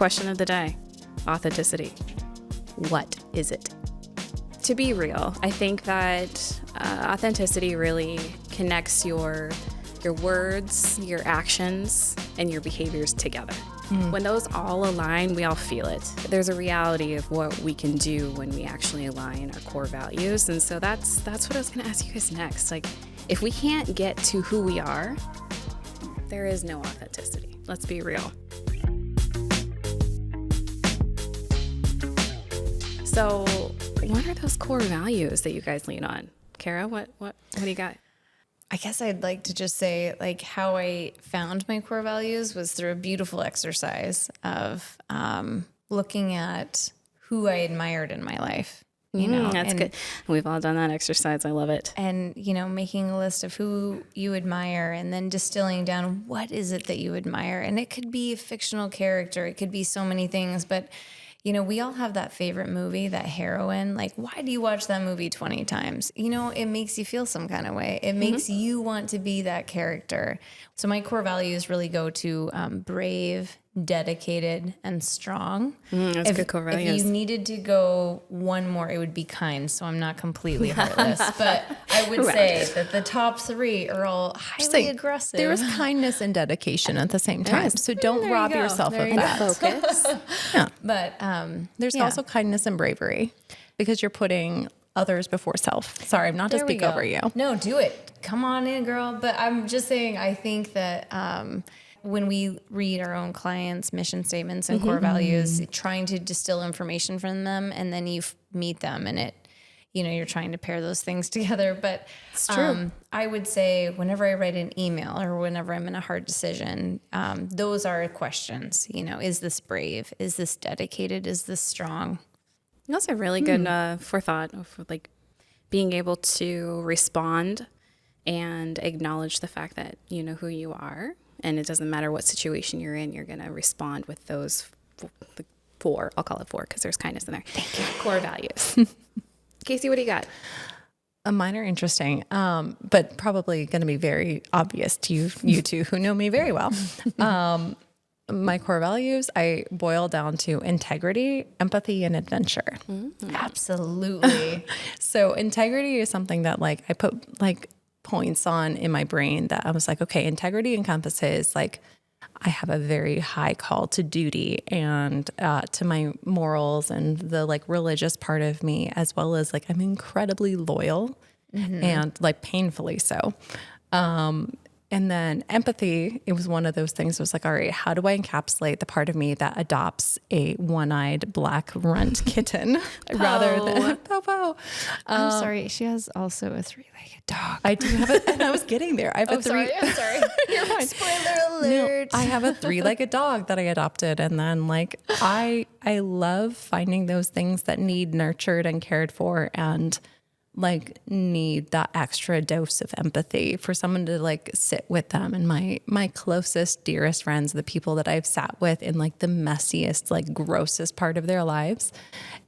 question of the day, authenticity. What is it? To be real, I think that authenticity really connects your words, your actions, and your behaviors together. When those all align, we all feel it. There's a reality of what we can do when we actually align our core values. And so that's what I was going to ask you guys next. Like, if we can't get to who we are, there is no authenticity. Let's be real. So what are those core values that you guys lean on? Kara, what do you got? I guess I'd like to just say, like, how I found my core values was through a beautiful exercise of looking at who I admired in my life. You know, that's good. We've all done that exercise. I love it. And, you know, making a list of who you admire and then distilling down what is it that you admire. And it could be a fictional character. It could be so many things. But, you know, we all have that favorite movie, that heroine. Like, why do you watch that movie 20 times? You know, it makes you feel some kind of way. It makes you want to be that character. So my core values really go to brave, dedicated, and strong. That's good core values. If you needed to go one more, it would be kind. So I'm not completely heartless. But I would say that the top three are all highly aggressive. There is kindness and dedication at the same time. So don't rob yourself of that. Focus. Yeah. But there's also kindness and bravery because you're putting others before self. Sorry, I'm not to speak over you. No, do it. Come on in, girl. But I'm just saying, I think that when we read our own clients' mission statements and core values, trying to distill information from them, and then you meet them and it, you know, you're trying to pair those things together. But it's true. I would say whenever I write an email or whenever I'm in a hard decision, those are questions. You know, is this brave? Is this dedicated? Is this strong? Those are really good forethought for like being able to respond and acknowledge the fact that you know who you are. And it doesn't matter what situation you're in, you're going to respond with those four. I'll call it four because there's kindness in there. Thank you. Core values. Casey, what do you got? Mine are interesting, but probably going to be very obvious to you two who know me very well. My core values, I boil down to integrity, empathy, and adventure. Absolutely. So integrity is something that like I put like points on in my brain that I was like, okay, integrity encompasses like I have a very high call to duty and to my morals and the like religious part of me, as well as like I'm incredibly loyal and like painfully so. And then empathy, it was one of those things. It was like, all right, how do I encapsulate the part of me that adopts a one-eyed black runt kitten rather than Popo? I'm sorry. She has also a three-legged dog. I do have it, and I was getting there. I have I'm sorry. You're fine. Spoiler alert. No, I have a three-legged dog that I adopted, and then like I love finding those things that need nurtured and cared for, and like need that extra dose of empathy for someone to like sit with them. And my closest, dearest friends, the people that I've sat with in like the messiest, like grossest part of their lives.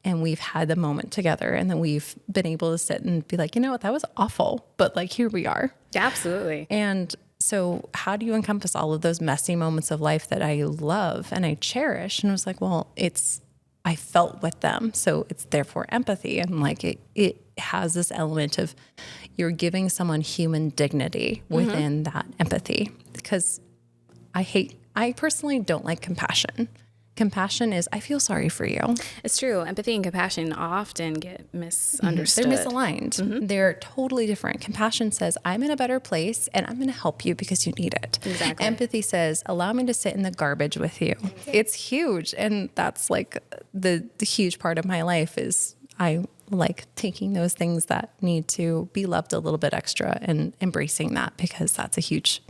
And we've had the moment together, and then we've been able to sit and be like, you know what, that was awful, but like, here we are. Absolutely. And so how do you encompass all of those messy moments of life that I love and I cherish? And I was like, well, I felt with them. So it's therefore empathy. And like it has this element of you're giving someone human dignity within that empathy, because I personally don't like compassion. Compassion is, I feel sorry for you. It's true. Empathy and compassion often get misunderstood. They're misaligned. They're totally different. Compassion says, I'm in a better place and I'm going to help you because you need it. Exactly. Empathy says, allow me to sit in the garbage with you. It's huge. And that's like the huge part of my life is I like taking those things that need to be loved a little bit extra and embracing that, because that's a huge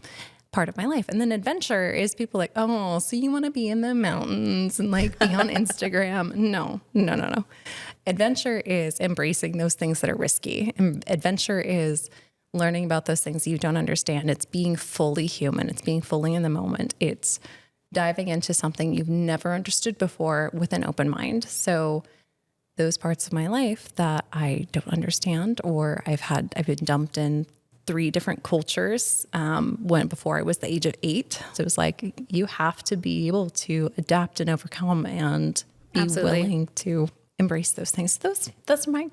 part of my life. And then adventure is people like, oh, so you want to be in the mountains and like be on Instagram. No. Adventure is embracing those things that are risky. And adventure is learning about those things you don't understand. It's being fully human. It's being fully in the moment. It's diving into something you've never understood before with an open mind. So those parts of my life that I don't understand, or I've been dumped in 3 different cultures when before I was the age of 8. So it was like, you have to be able to adapt and overcome and be Absolutely. willing to embrace those things. That's my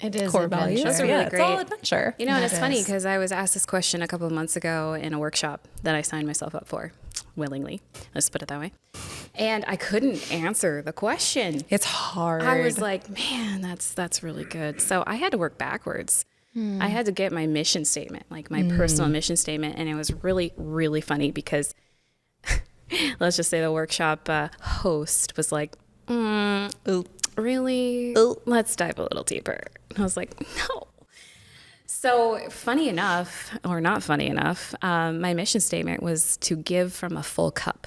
It is core adventure. values. Those are really Yeah, it's all great. adventure. You know, and That it's funny is. because I was asked this question a couple of months ago in a workshop that I signed myself up for willingly. Let's put it that way. And I couldn't answer the question. It's hard. I was like, man, that's really good. So I had to work backwards. I had to get my mission statement, like my personal mission statement. And it was really, really funny because let's just say the workshop host was like, really? Let's dive a little deeper. And I was like, no. So funny enough, or not funny enough, my mission statement was to give from a full cup.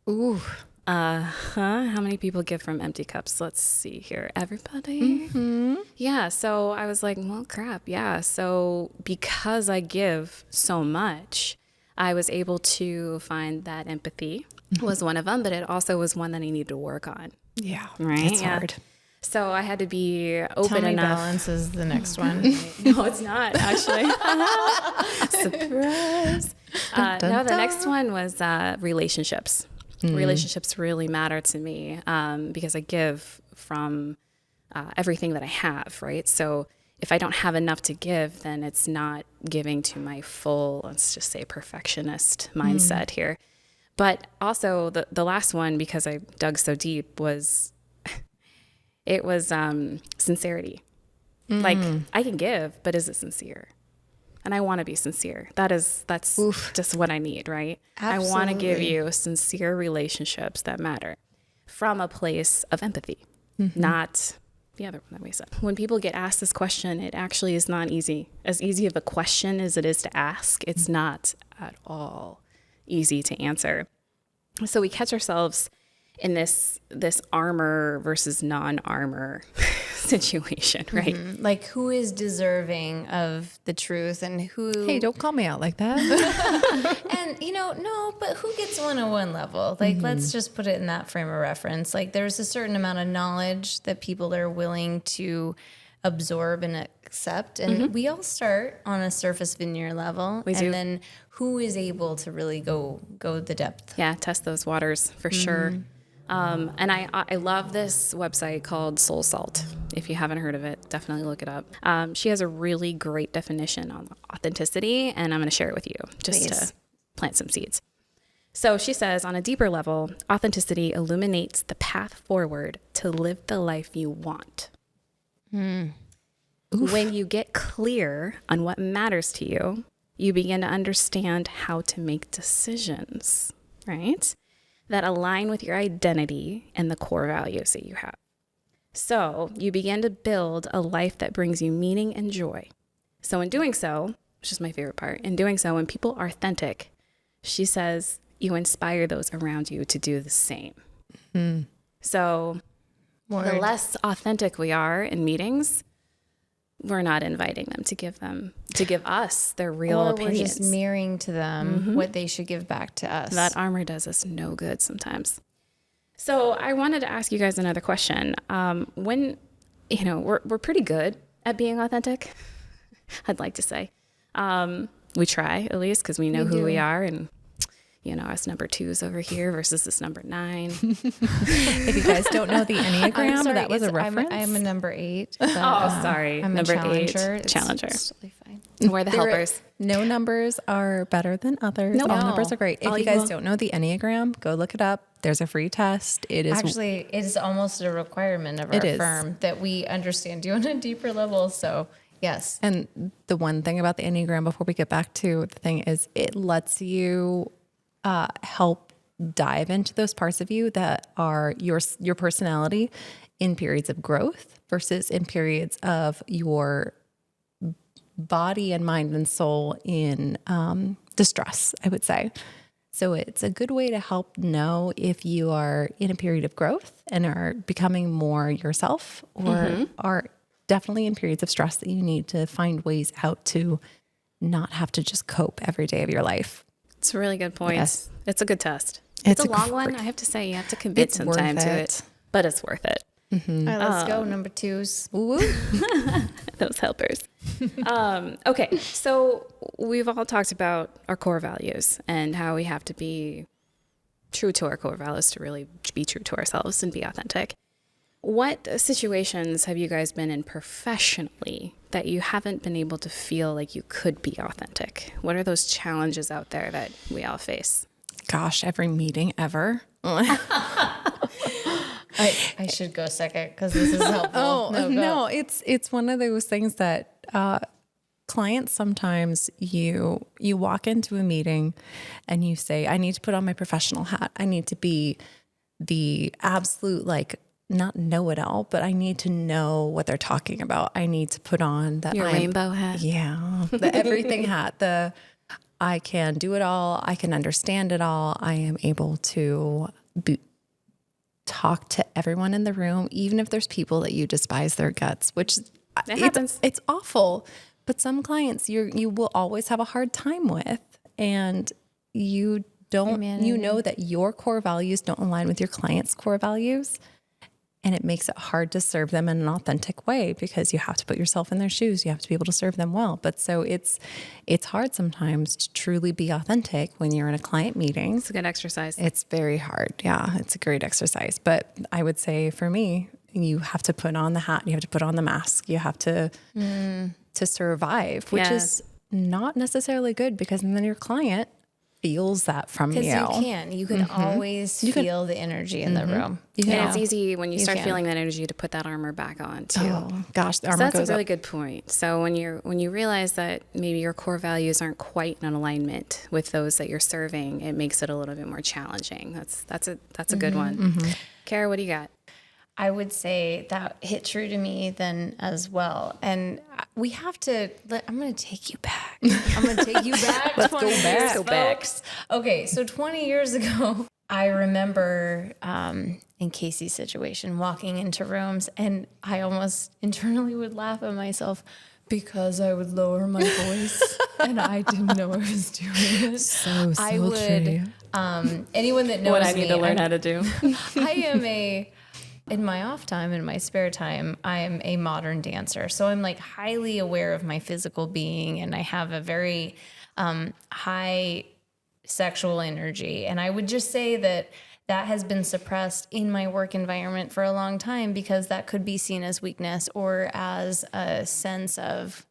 Ooh. How many people give from empty cups? Let's see here. Everybody? Mm-hmm. Yeah. So I was like, well, crap. Yeah. So because I give so much, I was able to find that empathy was one of them, but it also was one that I needed to work on. Yeah. Right? It's Yeah. hard. So I had to be open Tell me enough. balance is the next one. No, it's not actually. Surprise. No, the next one was relationships. Relationships really matter to me because I give from everything that I have, right? So if I don't have enough to give, then it's not giving to my full, let's just say, perfectionist mindset here. But also the last one, because I dug so deep, was it was sincerity. Like I can give, but is it sincere? And I want to be sincere. That's just what I need, right? I want to give you sincere relationships that matter from a place of empathy, not the other one that we said. When people get asked this question, it actually is not easy. As easy of a question as it is to ask, it's not at all easy to answer. So we catch ourselves in this armor versus non-armor situation, right? Like, who is deserving of the truth and who... Hey, don't call me out like that. And, no, but who gets 101 level? Like, let's just put it in that frame of reference. Like, there's a certain amount of knowledge that people are willing to absorb and accept. And we all start on a surface veneer level. We do. And then who is able to really go the depth? Yeah, test those waters for sure. And I love this website called Soul Salt. If you haven't heard of it, definitely look it up. She has a really great definition on authenticity, and I'm going to share it with you just to plant some seeds. So she says, on a deeper level, authenticity illuminates the path forward to live the life you want. When you get clear on what matters to you, you begin to understand how to make decisions, right? That align with your identity and the core values that you have. So you begin to build a life that brings you meaning and joy. So in doing so, which is my favorite part, in doing so, when people are authentic, she says, you inspire those around you to do the same. So the less authentic we are in meetings, we're not inviting them to give us their real opinions. We're just mirroring to them what they should give back to us. That armor does us no good sometimes. So I wanted to ask you guys another question. When, we're pretty good at being authentic, I'd like to say. We try, at least, because we know who we are. And, us number 2s over here versus this number 9. If you guys don't know the Enneagram, that was a reference. I'm a number 8. Sorry. I'm number a challenger. 8. Challenger. It's totally fine. We're the helpers. No numbers are better than others. Nope. All No. numbers are great. If All you guys equal. don't know the Enneagram, go look it up. There's a free test. It is Actually, it's almost a requirement of our firm that we understand you on a deeper level. So, yes. And the one thing about the Enneagram, before we get back to the thing, is it lets you help dive into those parts of you that are your personality in periods of growth versus in periods of your body and mind and soul in distress, I would say. So it's a good way to help know if you are in a period of growth and are becoming more yourself, or are definitely in periods of stress that you need to find ways out to not have to just cope every day of your life. It's a really good point. Yes. It's a good test. It's a long one. great- I have to say, you have to commit It's some time worth to it. it, but it's worth it. All right, let's go. Number 2s. Woo. Those helpers. Okay, so we've all talked about our core values and how we have to be true to our core values to really be true to ourselves and be authentic. What situations have you guys been in professionally that you haven't been able to feel like you could be authentic? What are those challenges out there that we all face? Gosh, every meeting ever. I should go second because this is helpful. Oh, go. no, it's one of those things that clients sometimes you walk into a meeting and you say, I need to put on my professional hat. I need to be the absolute, like, not know-it-all, but I need to know what they're talking about. I need to put on that Your rainbow hat. Yeah, the everything hat. I can do it all. I can understand it all. I am able to talk to everyone in the room, even if there's people that you despise their guts, which happens. It's awful. But some clients you will always have a hard time with, and you know that your core values don't align with your client's core values. And it makes it hard to serve them in an authentic way because you have to put yourself in their shoes. You have to be able to serve them well. But so it's hard sometimes to truly be authentic when you're in a client meeting. It's a good exercise. It's very hard. Yeah, it's a great exercise. But I would say for me, you have to put on the hat. You have to put on the mask. You have to survive, which is not necessarily good because then your client feels that from you. Because you can always feel the energy in the room. And it's easy when you start feeling that energy to put that armor back on too. Oh gosh, the armor That's goes a really up. good point. So when you realize that maybe your core values aren't quite in alignment with those that you're serving, it makes it a little bit more challenging. That's a good one. Kara, what do you got? I would say that hit true to me then as well. And we have to, I'm going to take you back. I'm going to take you back. Let's go 20 back. years, Go back. folks. Okay, so 20 years ago, I remember in Casey's situation, walking into rooms, and I almost internally would laugh at myself because I would lower my voice and I didn't know I was doing it. So I would, anyone that knows What I need me, to learn how to do. I am in my off time, in my spare time, I am a modern dancer. So I'm like highly aware of my physical being, and I have a very high sexual energy. And I would just say that has been suppressed in my work environment for a long time because that could be seen as weakness or as a sense of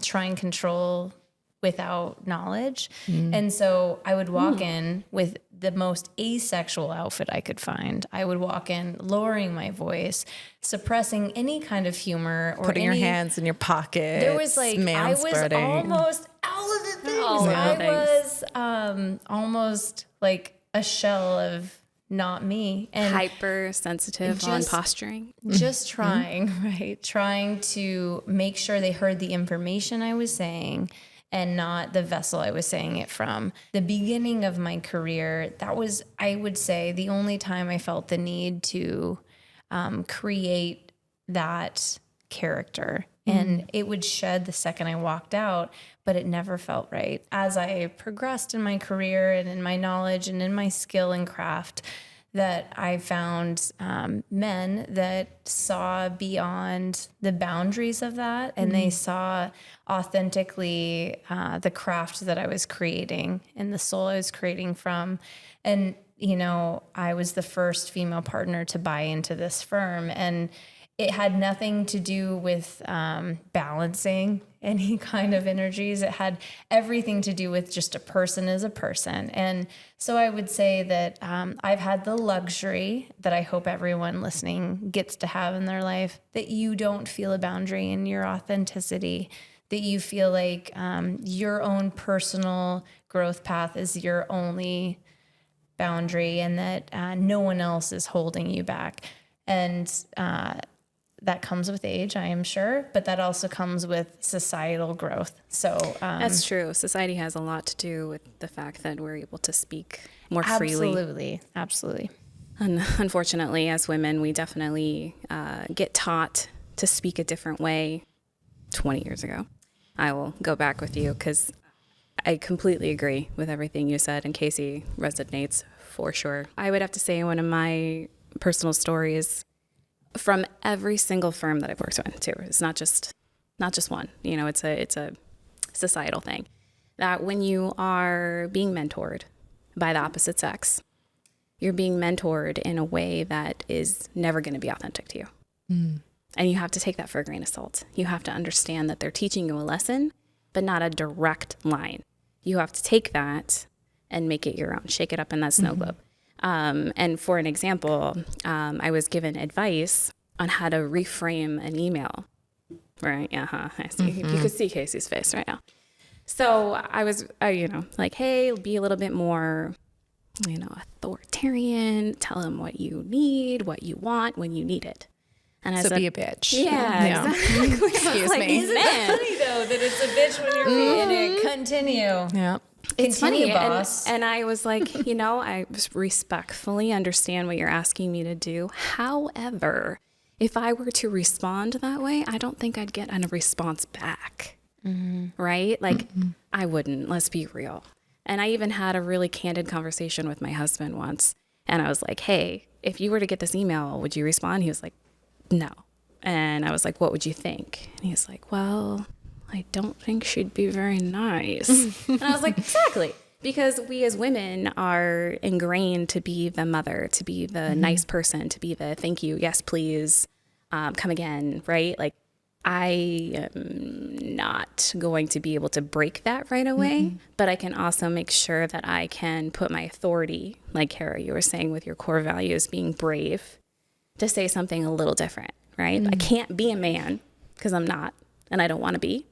trying control without knowledge. And so I would walk in with the most asexual outfit I could find. I would walk in lowering my voice, suppressing any kind of humor or putting your hands in your pockets. There was like, I was almost all of the things. I was almost like a shell of not me. And hypersensitive on posturing. Just trying, right? Trying to make sure they heard the information I was saying and not the vessel I was saying it from. The beginning of my career, that was, I would say, the only time I felt the need to create that character. And it would shed the second I walked out, but it never felt right. As I progressed in my career and in my knowledge and in my skill and craft, that I found men that saw beyond the boundaries of that, and they saw authentically the craft that I was creating and the soul I was creating from. And, you know, I was the first female partner to buy into this firm, and it had nothing to do with balancing any kind of energies. It had everything to do with just a person as a person. And so I would say that I've had the luxury that I hope everyone listening gets to have in their life, that you don't feel a boundary in your authenticity, that you feel like your own personal growth path is your only boundary, and that no one else is holding you back. And that comes with age, I am sure, but that also comes with societal growth. So that's true. Society has a lot to do with the fact that we're able to speak more freely. Absolutely. And unfortunately, as women, we definitely get taught to speak a different way 20 years ago. I will go back with you because I completely agree with everything you said, and Casey resonates for sure. I would have to say one of my personal stories, from every single firm that I've worked with too. It's not just one, you know, it's a societal thing that when you are being mentored by the opposite sex, you're being mentored in a way that is never going to be authentic to you. And you have to take that for a grain of salt. You have to understand that they're teaching you a lesson, but not a direct line. You have to take that and make it your own, shake it up in that snow globe. And for an example, I was given advice on how to reframe an email. Right? I see. You could see Casey's face right now. So I was, like, hey, be a little bit more, authoritarian. Tell them what you need, what you want, when you need it. And I said, be a bitch. Yeah, exactly. Excuse me. Isn't it funny though that it's a bitch when you're being it? Continue. Yeah. It's Continue, funny, boss. and I was like, I respectfully understand what you're asking me to do. However, if I were to respond that way, I don't think I'd get a response back, right? Like, I wouldn't, let's be real. And I even had a really candid conversation with my husband once, and I was like, hey, if you were to get this email, would you respond? He was like, no. And I was like, what would you think? And he's like, well, I don't think she'd be very nice. And I was like, exactly. Because we as women are ingrained to be the mother, to be the nice person, to be the thank you, yes, please, come again, right? Like, I am not going to be able to break that right away, but I can also make sure that I can put my authority, like Kara, you were saying with your core values, being brave, to say something a little different, right? I can't be a man because I'm not, and I don't want to be.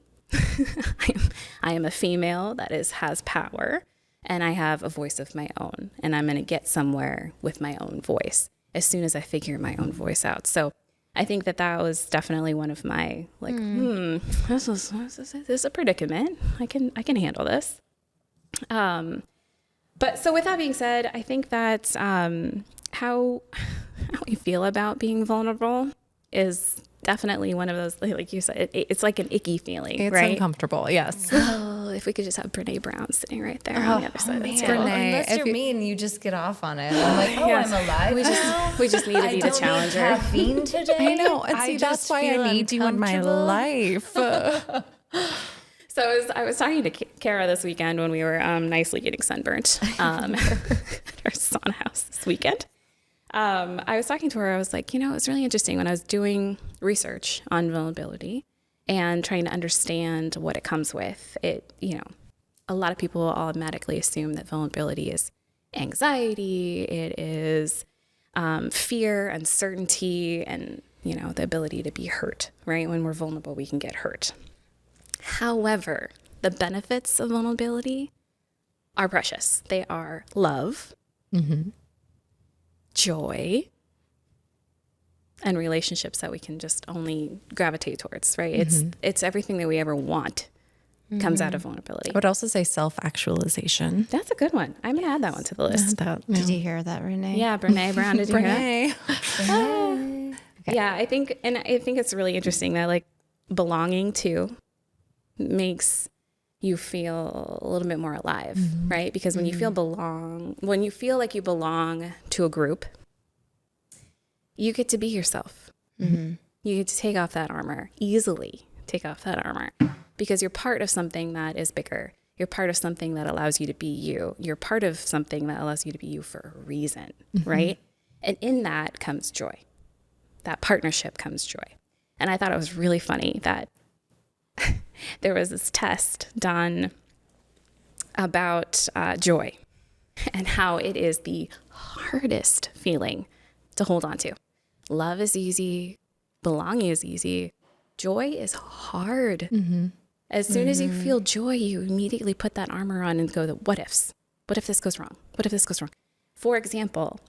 I am a female that has power, and I have a voice of my own, and I'm going to get somewhere with my own voice as soon as I figure my own voice out. So I think that was definitely one of my this is a predicament. I can handle this. But so with that being said, I think that how we feel about being vulnerable is definitely one of those, like you said, it's like an icky feeling, It's right? uncomfortable, yes. Oh, if we could just have Brene Brown sitting right there on the other side of the table. Unless you're me and you just get off on it. I'm like, I'm alive now. We just need to be the challenger. I don't need caffeine today. I know. And see, that's just why feel I need you in my life. So I was talking to Kara this weekend when we were nicely getting sunburnt at our sauna house this weekend. I was talking to her. I was like, it was really interesting when I was doing research on vulnerability and trying to understand what it comes with. A lot of people automatically assume that vulnerability is anxiety. It is fear, uncertainty, and, the ability to be hurt, right? When we're vulnerable, we can get hurt. However, the benefits of vulnerability are precious. They are love, joy, and relationships that we can just only gravitate towards, right? It's everything that we ever want comes out of vulnerability. I would also say self-actualization. That's a good one. I'm going to add that one to the list. Did you hear that, Renee? Yeah, Brene Brown. Did you hear that? Renee. Okay. Yeah, I think it's really interesting that, like, belonging to makes you feel a little bit more alive, right? Because when you feel like you belong to a group, you get to be yourself. You get to take off that armor, easily take off that armor, because you're part of something that is bigger. You're part of something that allows you to be you. You're part of something that allows you to be you for a reason, right? And in that comes joy. That partnership comes joy. And I thought it was really funny that there was this test done about joy and how it is the hardest feeling to hold on to. Love is easy. Belonging is easy. Joy is hard. As soon as you feel joy, you immediately put that armor on and go, what ifs? What if this goes wrong? What if this goes wrong? For example,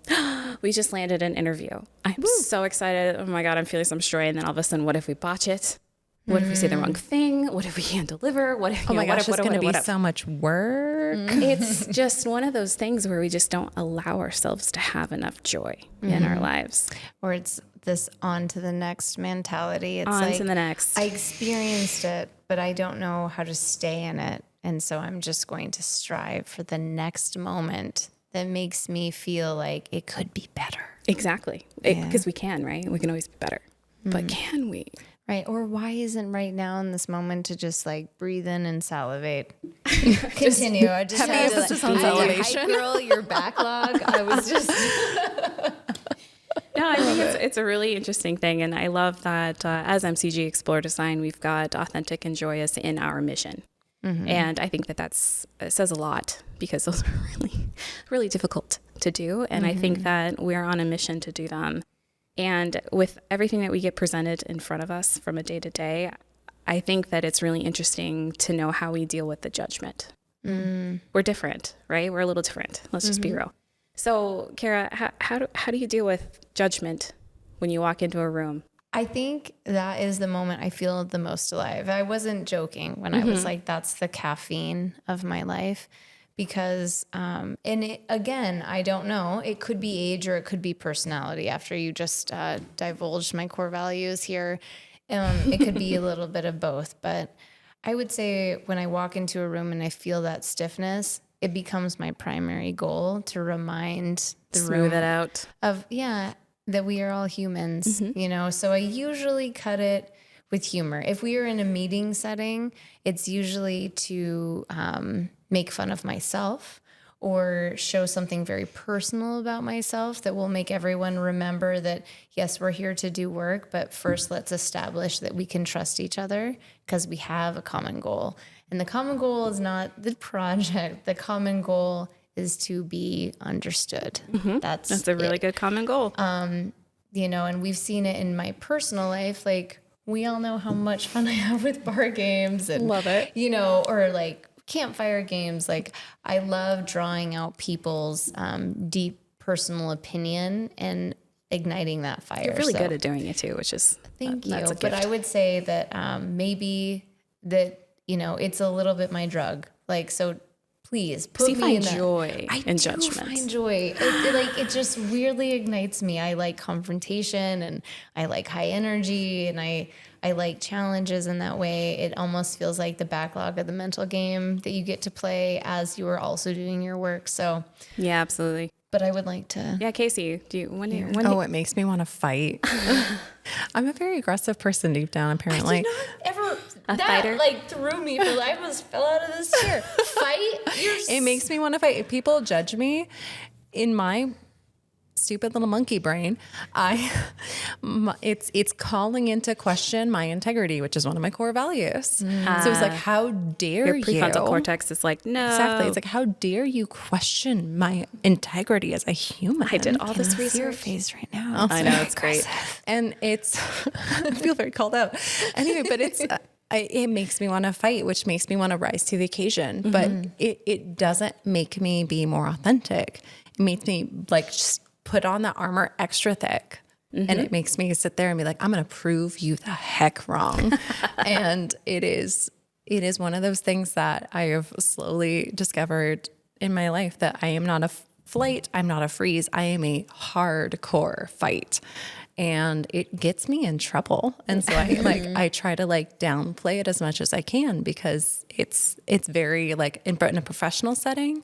we just landed an interview. I'm so excited. Oh my God, I'm feeling so much joy. And then all of a sudden, what if we botch it? What if we say the wrong thing? What if we can't deliver? What if, Oh my gosh, what it's going to be so much work. It's just one of those things where we just don't allow ourselves to have enough joy in our lives. Or it's this on to the next mentality. It's On like, to the next. I experienced it, but I don't know how to stay in it. And so I'm just going to strive for the next moment that makes me feel like it could be better. Exactly. Because we can, right? We can always be better. But can we? Right. Or why isn't right now in this moment to just like breathe in and salivate? Continue. I just heavy had to, emphasis like, on I had to salivation. hype girl your backlog. I was just No, I think it's a really interesting thing. And I love that as MCG Explore Design, we've got authentic and joyous in our mission. And I think that it says a lot because those are really, really difficult to do. And I think that we're on a mission to do them. And with everything that we get presented in front of us from a day to day, I think that it's really interesting to know how we deal with the judgment. We're different, right? We're a little different. Let's just be real. So, Kara, how do you deal with judgment when you walk into a room? I think that is the moment I feel the most alive. I wasn't joking when I was like, that's the caffeine of my life. Because, and it, again, I don't know, it could be age or it could be personality after you just divulged my core values here. It could be a little bit of both. But I would say when I walk into a room and I feel that stiffness, it becomes my primary goal to remind the room Smooth it out. of, that we are all humans, you know? So I usually cut it with humor. If we are in a meeting setting, it's usually to make fun of myself or show something very personal about myself that will make everyone remember that, yes, we're here to do work, but first let's establish that we can trust each other because we have a common goal. And the common goal is not the project. The common goal is to be understood. That's a really good common goal. you know, and we've seen it in my personal life. Like, we all know how much fun I have with bar games and Love it. you know, or like campfire games. Like, I love drawing out people's deep personal opinion and igniting that fire. You're really good at doing it too, which is Thank you. that's a But gift. I would say that maybe that, you know, it's a little bit my drug. Like, so please put you me find in that. joy I in do judgment. find joy. It just weirdly ignites me. I like confrontation and I like high energy and I like challenges in that way. It almost feels like the backlog of the mental game that you get to play as you are also doing your work. So, Yeah, absolutely. but I would like to. Yeah, Casey, when Oh, it makes me want to fight. I'm a very aggressive person deep down, apparently. I did not ever. A that fighter? like threw me. I almost fell out of this chair. Fight? It makes me want to fight. If people judge me in my stupid little monkey brain, it's calling into question my integrity, which is one of my core values. So it's like, how dare your prefrontal you? cortex is like, no. Exactly. It's like, how dare you question my integrity as a human? I did all this See your research. face right now. I know, it's great. And it's, I feel very called out. Anyway, but it's, it makes me want to fight, which makes me want to rise to the occasion. But it doesn't make me be more authentic. It makes me like just put on the armor extra thick. And it makes me sit there and be like, I'm going to prove you the heck wrong. And it is one of those things that I have slowly discovered in my life that I am not a flight. I'm not a freeze. I am a hardcore fight. And it gets me in trouble. And so I try to like downplay it as much as I can because it's very like in a professional setting,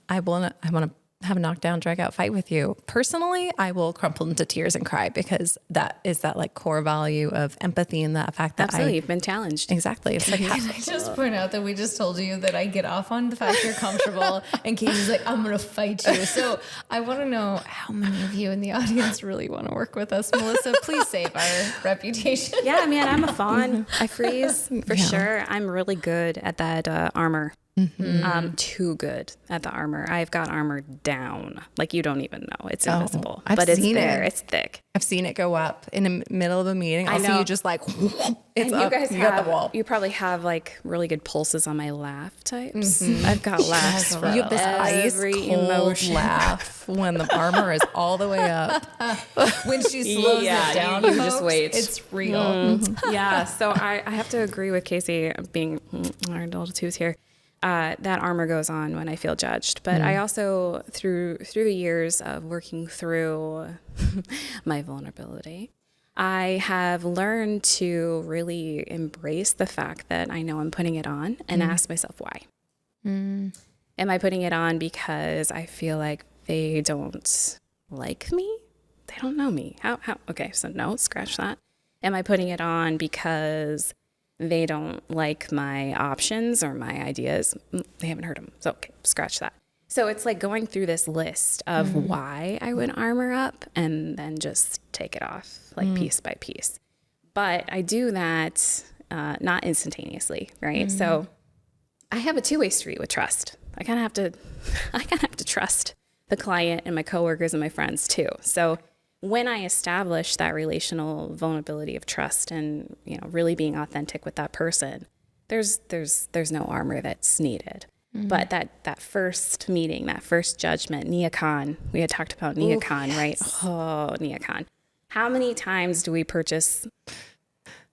I want to have a knockdown, drag out fight with you. Personally, I will crumple into tears and cry because that is that like core value of empathy and the fact that Absolutely, you've been challenged. exactly. It's like, Can I just point out that we just told you that I get off on the fact you're comfortable and Casey's like, I'm going to fight you. So I want to know how many of you in the audience really want to work with us. Melissa, please save our reputation. Yeah, man, I'm a fawn. I freeze for sure. I'm really good at that armor. Too good at the armor. I've got armor down. Like you don't even know. It's invisible. I've but it's seen there. it. It's thick. I've seen it go up in the middle of a meeting. I'll see know. you just like, it's And up. you guys got have, the wall. you probably have like really good pulses on my laugh types. I've got laughs for You have this ice every cold emotion. laugh when the armor is all the way up. When she slows Yeah, it down, you just folks, wait. It's real. Yeah, so I have to agree with Casey being our little twos here. That armor goes on when I feel judged. But I also, through the years of working through my vulnerability, I have learned to really embrace the fact that I know I'm putting it on and ask myself why. Am I putting it on because I feel like they don't like me? They don't know me. How? Okay, so no, scratch that. Am I putting it on because they don't like my options or my ideas? They haven't heard them. So, okay, scratch that. So it's like going through this list of why I would armor up and then just take it off like piece by piece. But I do that not instantaneously, right? So I have a two-way street with trust. I kind of have to trust the client and my coworkers and my friends too. So when I establish that relational vulnerability of trust and, really being authentic with that person, there's no armor that's needed. But that first meeting, that first judgment, neocon, we had talked about neocon, right? Oh, neocon. How many times do we purchase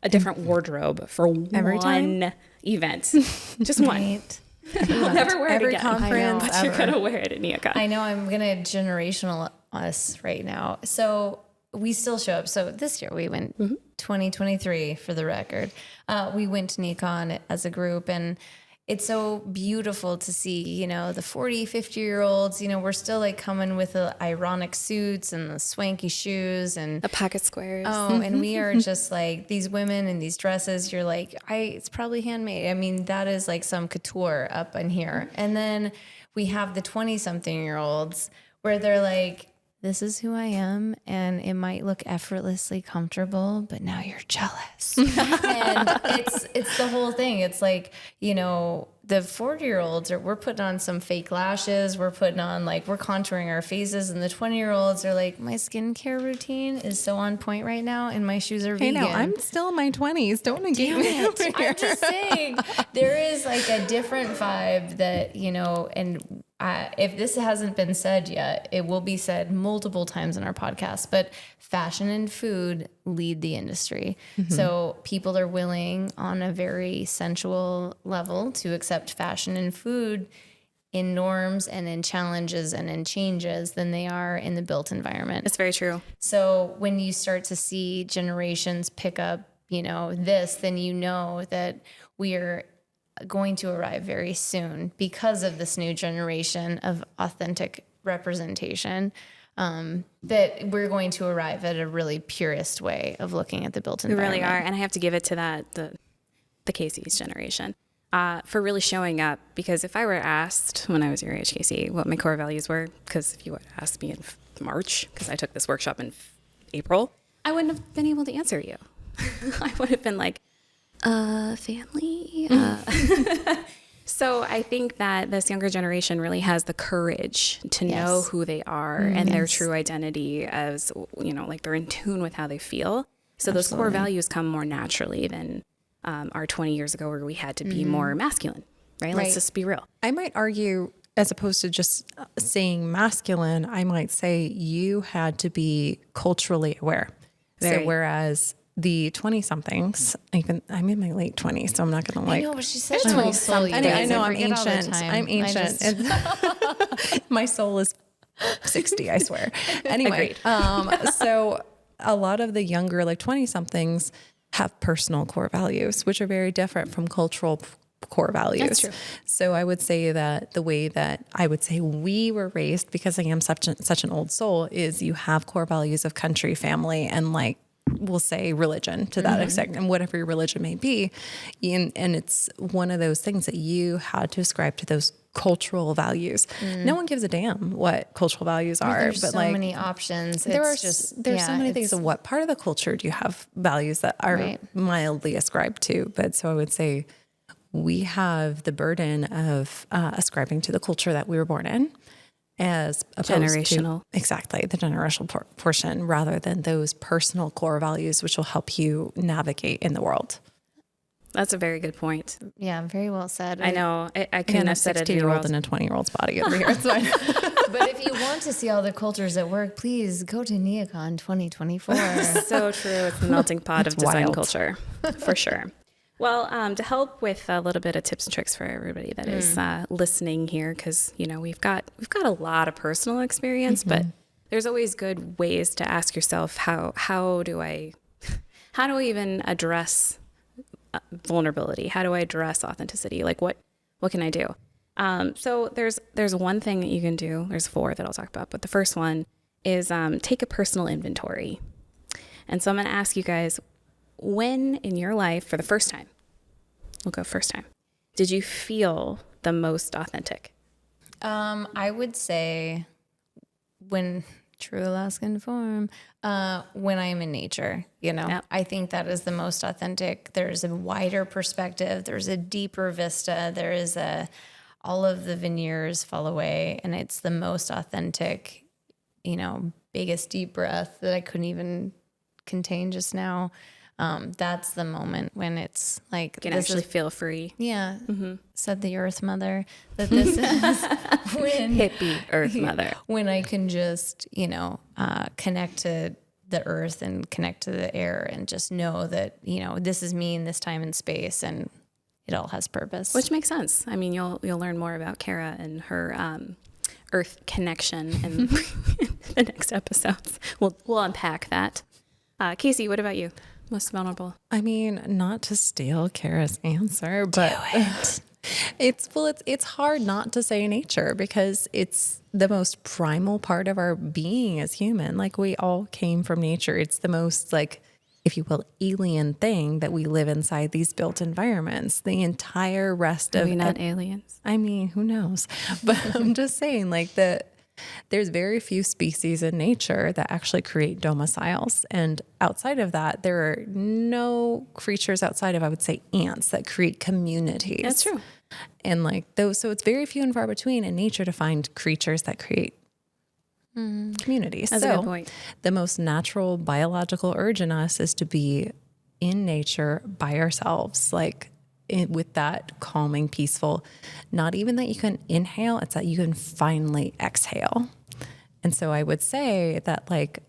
a different wardrobe for Every one time? event? Just one. Right. You'll never wear it Every again. conference But you're ever. going to wear it at neocon. I know I'm going to generational us right now. So we still show up. So this year we went 2023 for the record. We went to Nikon as a group, and it's so beautiful to see, the 40, 50-year-olds, we're still like coming with the ironic suits and the swanky shoes and The pocket squares. oh, and we are just like these women in these dresses. You're like, it's probably handmade. I mean, that is like some couture up in here. And then we have the 20-something-year-olds where they're like, this is who I am, and it might look effortlessly comfortable, but now you're jealous. And it's the whole thing. It's like, the 40-year-olds we're putting on some fake lashes, we're putting on we're contouring our faces, and the 20-year-olds are like, my skincare routine is so on point right now, and my shoes are vegan. Hey, no, I'm still in my 20s. Don't negate me over here. I'm just saying, there is like a different vibe that, and if this hasn't been said yet, it will be said multiple times in our podcast, but fashion and food lead the industry. So people are willing on a very sensual level to accept fashion and food in norms and in challenges and in changes than they are in the built environment. It's very true. So when you start to see generations pick up, this, then that we are going to arrive very soon because of this new generation of authentic representation, that we're going to arrive at a really purist way of looking at the built We environment. really are. And I have to give it to the Casey's generation for really showing up. Because if I were asked when I was your age, Casey, what my core values were, because if you would ask me in March, because I took this workshop in April, I wouldn't have been able to answer you. I would have been like, family. So I think that this younger generation really has the courage to know who they are and their true identity as, like they're in tune with how they feel. So those core values come more naturally than our 20 years ago where we had to be more masculine, right? Let's just be real. I might argue, as opposed to just saying masculine, I might say you had to be culturally aware. Very. So whereas the 20-somethings, even I'm in my late 20s, so I'm not going to I know, but she's such There's an old soul. 20-something. you Anyway, I guys. know I'm forget all the ancient. time. I'm ancient. And my soul is 60, I swear. Anyway, so a lot of the younger, like 20-somethings, have personal core values, which are very different from cultural core values. That's true. So I would say that the way that I would say we were raised, because I am such an old soul, is you have core values of country, family, and we'll say religion to that extent, and whatever your religion may be. And it's one of those things that you had to ascribe to those cultural values. No one gives a damn what cultural values are, There's but so many options. there's It's so many things of what part of the culture do you have values that are mildly ascribed to. But so I would say we have the burden of ascribing to the culture that we were born in, as opposed Generational. to exactly the generational portion, rather than those personal core values, which will help you navigate in the world. That's a very good point. Yeah, very well said. I know. I Again, couldn't a have said it 60-year-old in a 20-year-old's body over here. It's fine. But if you want to see all the cultures at work, please go to Neocon 2024. So true. It's the melting pot of design wild. culture, for sure. Well, to help with a little bit of tips and tricks for everybody that is listening here, because we've got a lot of personal experience, but there's always good ways to ask yourself how do I even address vulnerability? How do I address authenticity? Like what can I do? So there's one thing that you can do. There's four that I'll talk about, but the first one is take a personal inventory. And so I'm going to ask you guys, when in your life, for the first time, we'll go first time, did you feel the most authentic? I would say when true Alaskan form, when I'm in nature, Yep. I think that is the most authentic. There's a wider perspective. There's a deeper vista. There is all of the veneers fall away, and it's the most authentic, biggest deep breath that I couldn't even contain just now. That's the moment when it's like, You can actually feel free. yeah, said the Earth Mother, that this is when Hippie Earth Mother. when I can just, connect to the earth and connect to the air and just know that, this is me in this time and space, and it all has purpose. Which makes sense. I mean, you'll learn more about Kara and her earth connection in the next episodes. We'll unpack that. Casey, what about you? Most vulnerable? I mean, not to steal Kara's answer, but it's hard not to say nature because it's the most primal part of our being as human. Like, we all came from nature. It's the most, like, if you will, alien thing that we live inside these built environments. The entire rest Are of we not aliens? I mean, who knows? But I'm just saying, like, there's very few species in nature that actually create domiciles. And outside of that, there are no creatures outside of, I would say, ants that create communities. That's true. And like those, so it's very few and far between in nature to find creatures that create communities. That's a good point. The most natural biological urge in us is to be in nature by ourselves, with that calming, peaceful, not even that you can inhale, it's that you can finally exhale. And so I would say that, like,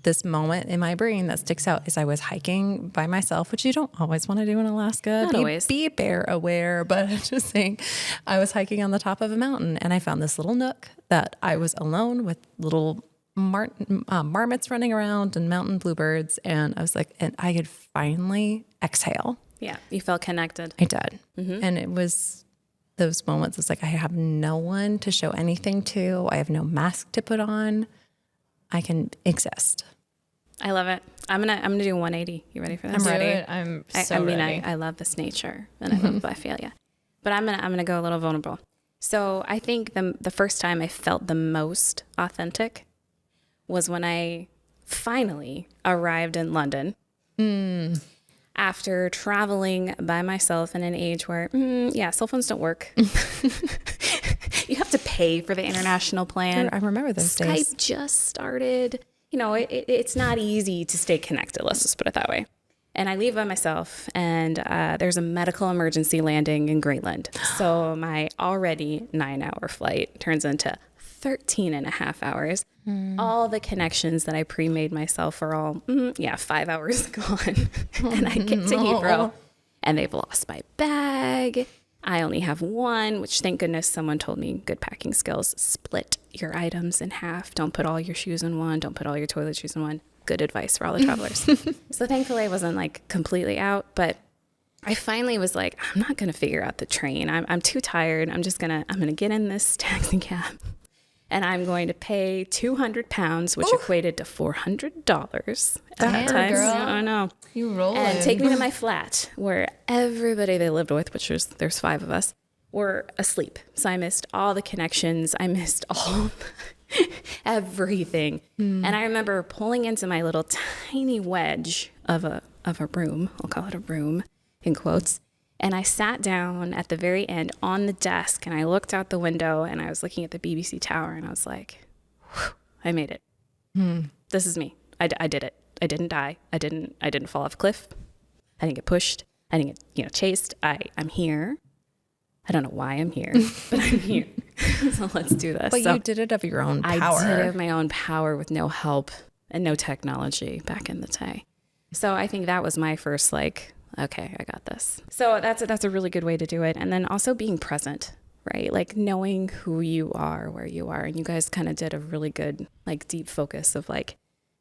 this moment in my brain that sticks out is I was hiking by myself, which you don't always want to do in Alaska. Not always. Be bear aware, but I'm just saying, I was hiking on the top of a mountain and I found this little nook that I was alone with little marmots running around and mountain bluebirds. And I was like, and I could finally exhale. Yeah, you felt connected. I did. And it was those moments. It's like, I have no one to show anything to. I have no mask to put on. I can exist. I love it. I'm gonna do 180. You ready for this? I'm ready. I'm so ready. I love this nature and I love biophilia, but I'm gonna go a little vulnerable. So I think the first time I felt the most authentic was when I finally arrived in London. After traveling by myself in an age where, cell phones don't work. You have to pay for the international plan. I remember those days. Skype just started. It's not easy to stay connected. Let's just put it that way. And I leave by myself, and there's a medical emergency landing in Greenland. So my already 9-hour flight turns into 13 and a half hours. All the connections that I pre-made myself are all, 5 hours gone. And I get to Heathrow, and they've lost my bag. I only have one, which thank goodness someone told me, good packing skills, split your items in half. Don't put all your shoes in one. Don't put all your toilet shoes in one. Good advice for all the travelers. So thankfully I wasn't like completely out, but I finally was like, I'm not going to figure out the train. I'm too tired. I'm going to get in this taxi cab. And I'm going to pay £200, which equated to $400 at that time. Girl. I know. You rolling. And take me to my flat where everybody they lived with, which there's 5 of us, were asleep. So I missed all the connections. I missed all everything. And I remember pulling into my little tiny wedge of a room. I'll call it a room in quotes. And I sat down at the very end on the desk and I looked out the window and I was looking at the BBC Tower and I was like, I made it. This is me. I did it. I didn't die. I didn't fall off a cliff. I didn't get pushed. I didn't get chased. I'm here. I don't know why I'm here, but I'm here. So let's do this. But you did it of your own power. I did it of my own power with no help and no technology back in the day. So I think that was my first okay, I got this. So that's a really good way to do it. And then also being present, right? Like knowing who you are, where you are. And you guys kind of did a really good, deep focus of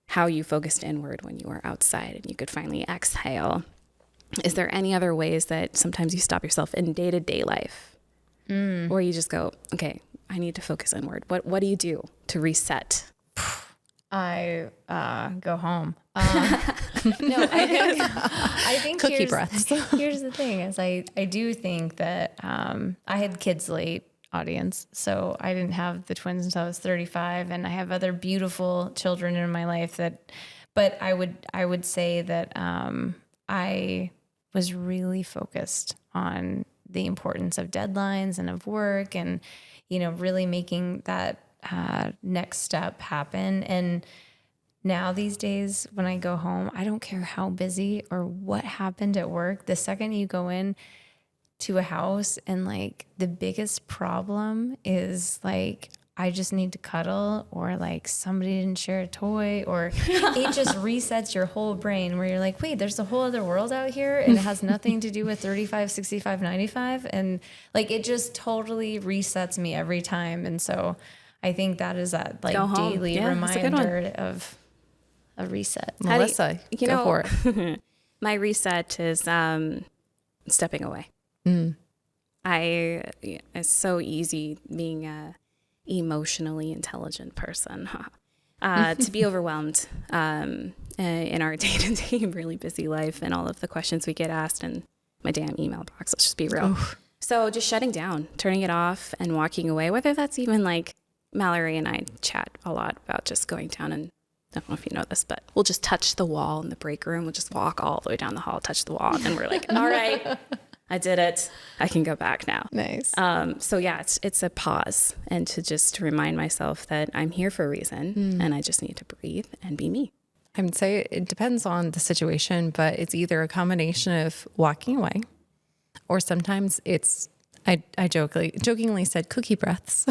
how you focused inward when you were outside and you could finally exhale. Is there any other ways that sometimes you stop yourself in day-to-day life Or you just go, okay, I need to focus inward. What do you do to reset? I go home. No, I think Cookie breaths. Here's the thing: is I do think that I had kids late, audience, so I didn't have the twins until I was 35, and I have other beautiful children in my life that. But I would say that I was really focused on the importance of deadlines and of work, and really making that next step happen. And now these days when I go home, I don't care how busy or what happened at work. The second you go in to a house and like the biggest problem is like, I just need to cuddle, or like somebody didn't share a toy, or it just resets your whole brain where you're like, wait, there's a whole other world out here and it has nothing to do with 35, 65, 95. And like, it just totally resets me every time. And so I think that is that like daily reminder of a reset. Melissa, go for it. My reset is stepping away. It's so easy being a emotionally intelligent person to be overwhelmed in our day-to-day really busy life, and all of the questions we get asked in my damn email box. Let's just be real. So just shutting down, turning it off and walking away, whether that's even like Mallory and I chat a lot about just going down, and I don't know if you know this, but we'll just touch the wall in the break room. We'll just walk all the way down the hall, touch the wall, and we're like, all right, I did it. I can go back now. Nice. So yeah, it's a pause, and to just remind myself that I'm here for a reason, and I just need to breathe and be me. I would say it depends on the situation, but it's either a combination of walking away, or sometimes it's, I jokingly said cookie breaths,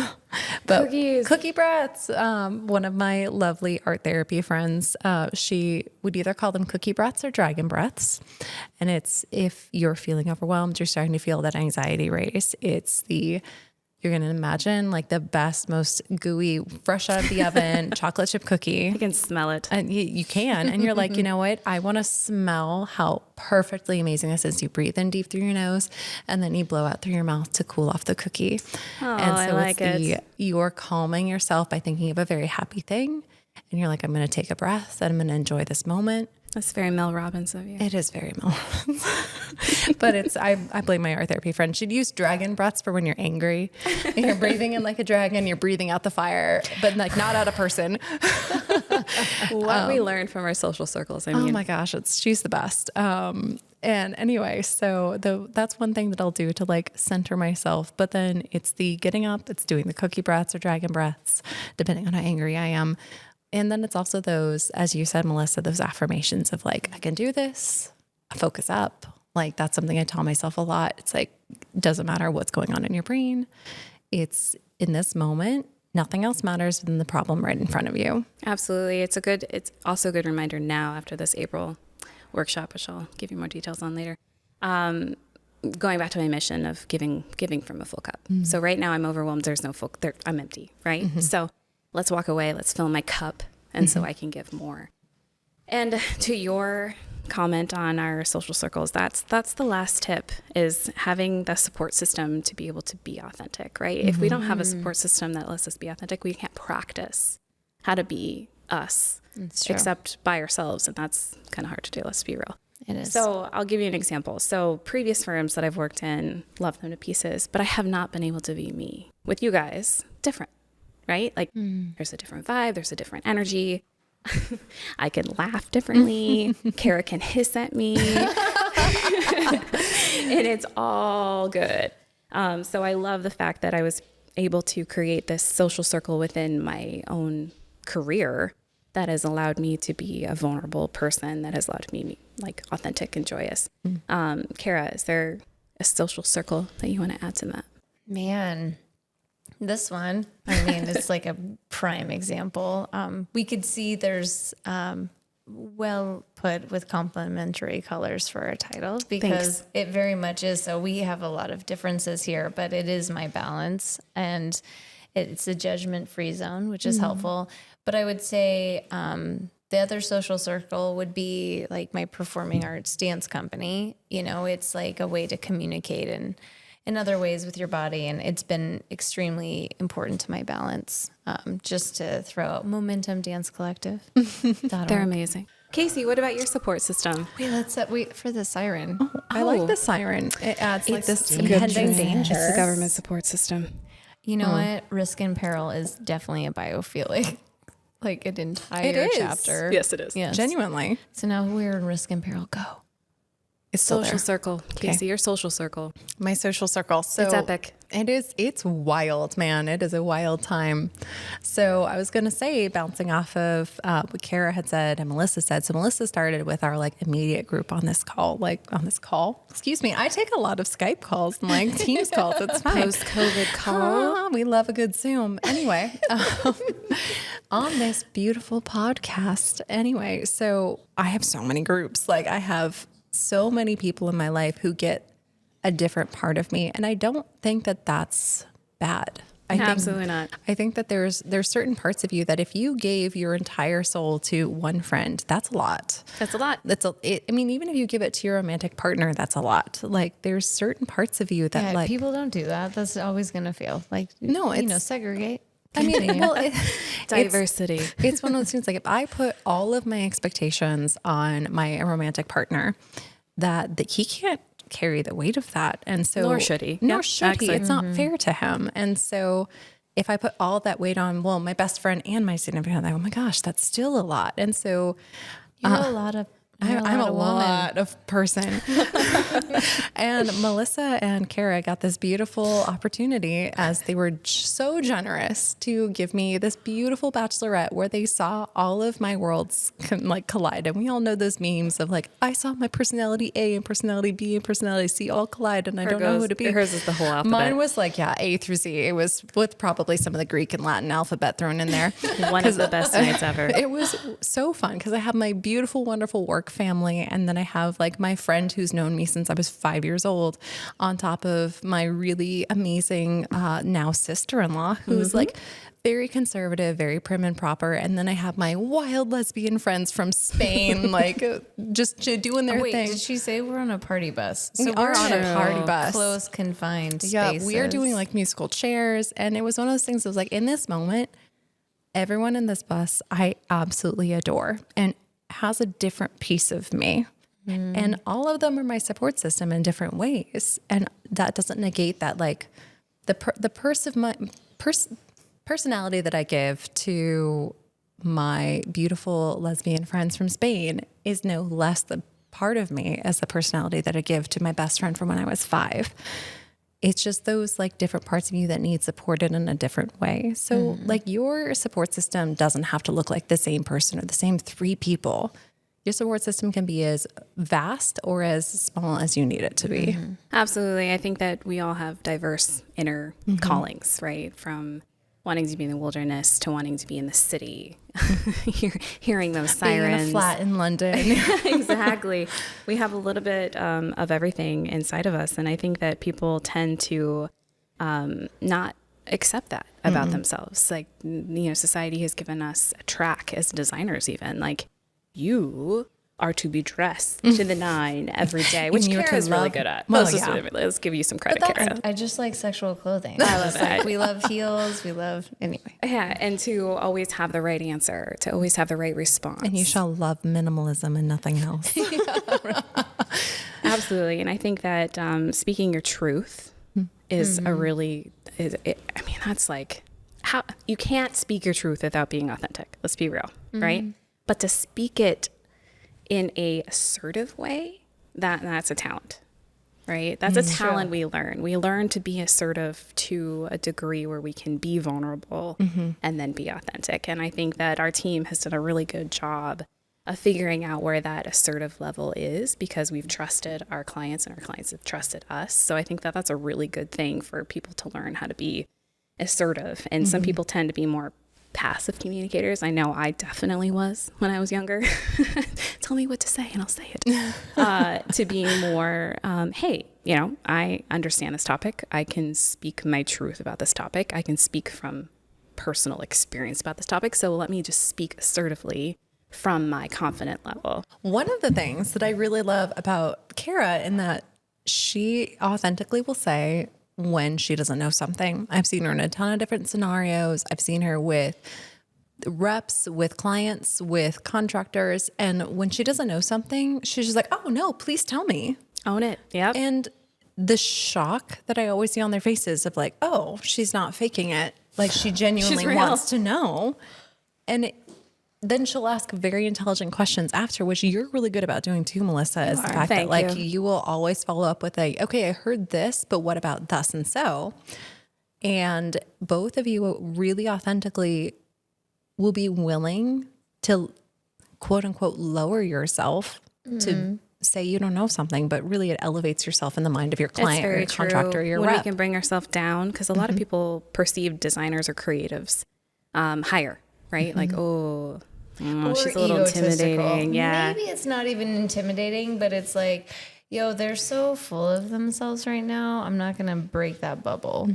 but cookie breaths. One of my lovely art therapy friends, she would either call them cookie breaths or dragon breaths. And it's, if you're feeling overwhelmed, you're starting to feel that anxiety race. You're going to imagine like the best, most gooey, fresh out of the oven chocolate chip cookie. I can smell it. And you can. And you're like, you know what? I want to smell how perfectly amazing this is. You breathe in deep through your nose, and then you blow out through your mouth to cool off the cookie. Oh, and so I like it. You're calming yourself by thinking of a very happy thing. And you're like, I'm going to take a breath and I'm going to enjoy this moment. That's very Mel Robbins of you. It is very Mel Robbins. But I blame my art therapy friend. She'd use dragon breaths for when you're angry. And you're breathing in like a dragon, you're breathing out the fire, but like not out a person. What we learned from our social circles. I mean, oh my gosh, she's the best. And anyway, so that's one thing that I'll do to like center myself. But then it's the getting up, it's doing the cookie breaths or dragon breaths, depending on how angry I am. And then it's also those, as you said, Melissa, those affirmations of like, I can do this, focus up. Like that's something I tell myself a lot. It's like, doesn't matter what's going on in your brain. It's in this moment, nothing else matters than the problem right in front of you. Absolutely. It's also a good reminder now after this April workshop, which I'll give you more details on later. Going back to my mission of giving from a full cup. Mm-hmm. So right now I'm overwhelmed. There's no full, I'm empty, right? Mm-hmm. So let's walk away. Let's fill my cup. And so I can give more. And to your comment on our social circles, that's the last tip, is having the support system to be able to be authentic, right? If we don't have a support system that lets us be authentic, we can't practice how to be us except by ourselves. And that's kind of hard to do. Let's be real. It is. So I'll give you an example. So previous firms that I've worked in, love them to pieces, but I have not been able to be me. With you guys, different. Right? Like there's a different vibe. There's a different energy. I can laugh differently. Kara can hiss at me. And it's all good. So I love the fact that I was able to create this social circle within my own career that has allowed me to be a vulnerable person, that has allowed me to be like authentic and joyous. Kara, is there a social circle that you want to add to that? Man. This one, I mean, it's like a prime example. We could see there's well put with complementary colors for our title, because it very much is. So we have a lot of differences here, but it is my balance, and it's a judgment-free zone, which is helpful. But I would say the other social circle would be like my performing arts dance company. You know, it's like a way to communicate in other ways with your body. And it's been extremely important to my balance. Just to throw out Momentum Dance Collective. They're amazing. Casey, what about your support system? Wait for the siren. I like the siren. It adds like this impending danger. It's the government support system. You know what? Risk and peril is definitely a biophilic, like an entire chapter. Yes, it is. Yes. Genuinely. So now we're in risk and peril. Go. It's still Social there. circle. Casey, your social circle. My social circle. So It's epic. It is. It's wild, man. It is a wild time. So I was going to say, bouncing off of what Kara had said and Melissa said. So Melissa started with our like immediate group on this call, Excuse me. I take a lot of Skype calls and like Teams calls. It's fine. Post-COVID call. We love a good Zoom. Anyway, on this beautiful podcast. Anyway, so I have so many groups. Like I have so many people in my life who get a different part of me. And I don't think that that's bad. Absolutely not. I think that there's certain parts of you that if you gave your entire soul to one friend, that's a lot. That's a lot. I mean, even if you give it to your romantic partner, that's a lot. Like there's certain parts of you that people don't do that. That's always going to feel like, segregate. I mean, well, Diversity. It's one of those things like if I put all of my expectations on my romantic partner, that he can't carry the weight of that. And so Nor should he. Nor Yep, should he. It's not fair to him. And so if I put all that weight on, my best friend and my significant other, oh my gosh, that's still a lot. And so You're a lot of I'm a lot of person. And Melissa and Kara got this beautiful opportunity as they were so generous to give me this beautiful bachelorette where they saw all of my worlds collide. And we all know those memes of like, I saw my personality A and personality B and personality C all collide and I don't know who to be. Hers is the whole alphabet. Mine was like, A through Z. It was with probably some of the Greek and Latin alphabet thrown in there. One of the best nights ever. It was so fun because I have my beautiful, wonderful work family. And then I have like my friend who's known me since I was 5 years old on top of my really amazing now sister-in-law who's like very conservative, very prim and proper. And then I have my wild lesbian friends from Spain, like just doing their thing. Did she say we're on a party bus? So we're on a party bus. Close, confined spaces. Yeah, we are doing like musical chairs. And it was one of those things that was like, in this moment, everyone in this bus, I absolutely adore and has a different piece of me. And all of them are my support system in different ways. And that doesn't negate that, like the personality that I give to my beautiful lesbian friends from Spain is no less the part of me as the personality that I give to my best friend from when I was 5. It's just those like different parts of you that need supported in a different way. So like your support system doesn't have to look like the same person or the same 3 people. Your support system can be as vast or as small as you need it to be. Absolutely. I think that we all have diverse inner callings, right? From wanting to be in the wilderness to wanting to be in the city, hearing those sirens. Being in a flat in London. Exactly. We have a little bit of everything inside of us. And I think that people tend to not accept that about themselves. Like, society has given us a track as designers even, like, you are to be dressed to the 9 every day, which Kara's really good at. Let's give you some credit, Kara. I just like sexual clothing. I love it. We love heels. Anyway. Yeah, and to always have the right answer, to always have the right response. And you shall love minimalism and nothing else. Absolutely. And I think that speaking your truth is that's like, how you can't speak your truth without being authentic. Let's be real, right? But to speak it in a assertive way, that's a talent, right? That's a talent we learn. We learn to be assertive to a degree where we can be vulnerable and then be authentic. And I think that our team has done a really good job of figuring out where that assertive level is because we've trusted our clients and our clients have trusted us. So I think that that's a really good thing for people to learn how to be assertive. And some people tend to be more passive communicators. I know I definitely was when I was younger. Tell me what to say and I'll say it. To being more, hey, I understand this topic. I can speak my truth about this topic. I can speak from personal experience about this topic. So let me just speak assertively from my confident level. One of the things that I really love about Kara in that she authentically will say when she doesn't know something. I've seen her in a ton of different scenarios. I've seen her with reps, with clients, with contractors. And when she doesn't know something, she's just like, oh no, please tell me. Own it. Yep. And the shock that I always see on their faces of like, oh, she's not faking it. Like she genuinely wants to know. And then she'll ask very intelligent questions after, which you're really good about doing too, Melissa, is the fact that like you will always follow up with okay, I heard this, but what about thus and so? And both of you really authentically will be willing to quote unquote lower yourself to say you don't know something, but really it elevates yourself in the mind of your client or your contractor or your when rep. we can bring ourselves down, because a lot of people perceive designers or creatives higher, right? Like, oh, she's a little intimidating. Yeah. Maybe it's not even intimidating, but it's like, yo, they're so full of themselves right now. I'm not going to break that bubble.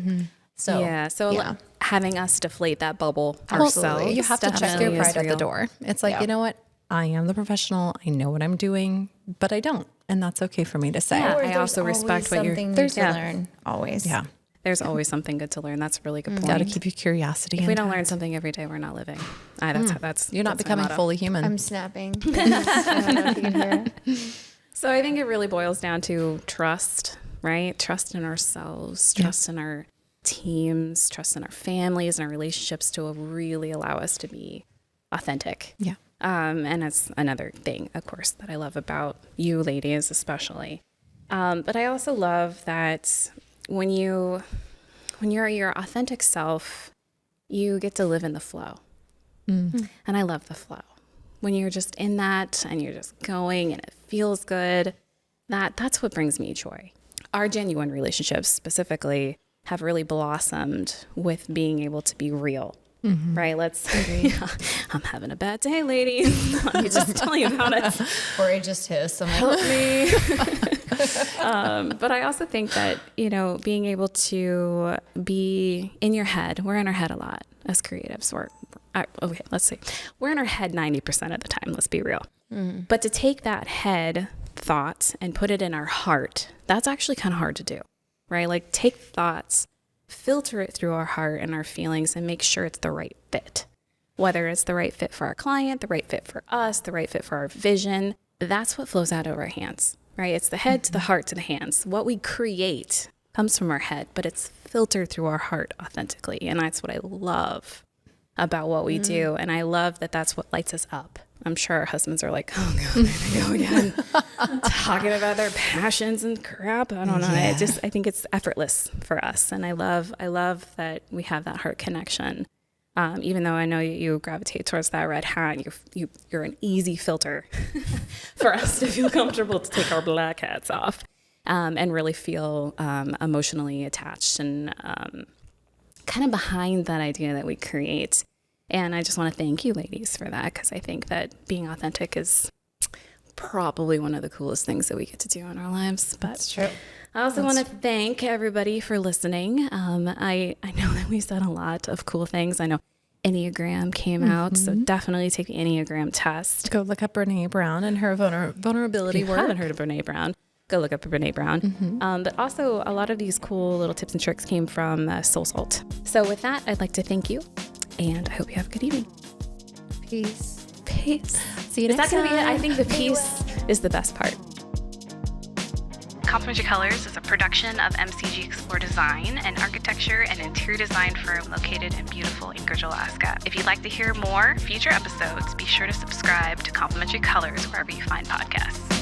So having us deflate that bubble ourselves. You have to check your pride at the door. It's like, you know what? I am the professional. I know what I'm doing, but I don't. And that's okay for me to say. Yeah, I also respect what you're there's to learn. Always. Yeah. There's always something good to learn. That's a really good point. Got to keep your curiosity. If we don't learn something every day, we're not living. That's you're not becoming fully human. I'm snapping. I don't know if you can hear it. So I think it really boils down to trust, right? Trust in ourselves, trust in our teams, trust in our families and our relationships to really allow us to be authentic. Yeah. And that's another thing, of course, that I love about you ladies, especially. But I also love that when you're your authentic self, you get to live in the flow. And I love the flow. When you're just in that and you're just going and it feels good, that's what brings me joy. Our genuine relationships specifically have really blossomed with being able to be real. Right? I'm having a bad day, ladies. Let me just tell you about it. Or I just hiss. I'm like, Help me. But I also think that, being able to be in your head, we're in our head a lot as creatives. Let's see. We're in our head 90% of the time. Let's be real. But to take that head thought and put it in our heart, that's actually kind of hard to do, right? Like take thoughts, filter it through our heart and our feelings and make sure it's the right fit. Whether it's the right fit for our client, the right fit for us, the right fit for our vision, that's what flows out of our hands, right? It's the head to the heart to the hands. What we create comes from our head, but it's filtered through our heart authentically. And that's what I love about what we do. And I love that that's what lights us up. I'm sure our husbands are like, oh God, there they go again, talking about their passions and crap. I don't know. I think it's effortless for us. And I love that we have that heart connection. Even though I know you gravitate towards that red hat, you're an easy filter for us to feel comfortable to take our black hats off and really feel emotionally attached and kind of behind that idea that we create. And I just want to thank you ladies for that, because I think that being authentic is probably one of the coolest things that we get to do in our lives. But that's true. I also want to thank everybody for listening. I know that we said a lot of cool things. I know Enneagram came out, so definitely take the Enneagram test. Go look up Brene Brown and her vulnerability work. If you haven't heard of Brene Brown, go look up Brene Brown. But also a lot of these cool little tips and tricks came from Soul Salt. So with that, I'd like to thank you, and I hope you have a good evening. Peace. See you next time. Is that going to be it? I think the peace is the best part. Complementary Colors is a production of MCG Explore Design, an architecture and interior design firm located in beautiful Anchorage, Alaska. If you'd like to hear more future episodes, be sure to subscribe to Complementary Colors wherever you find podcasts.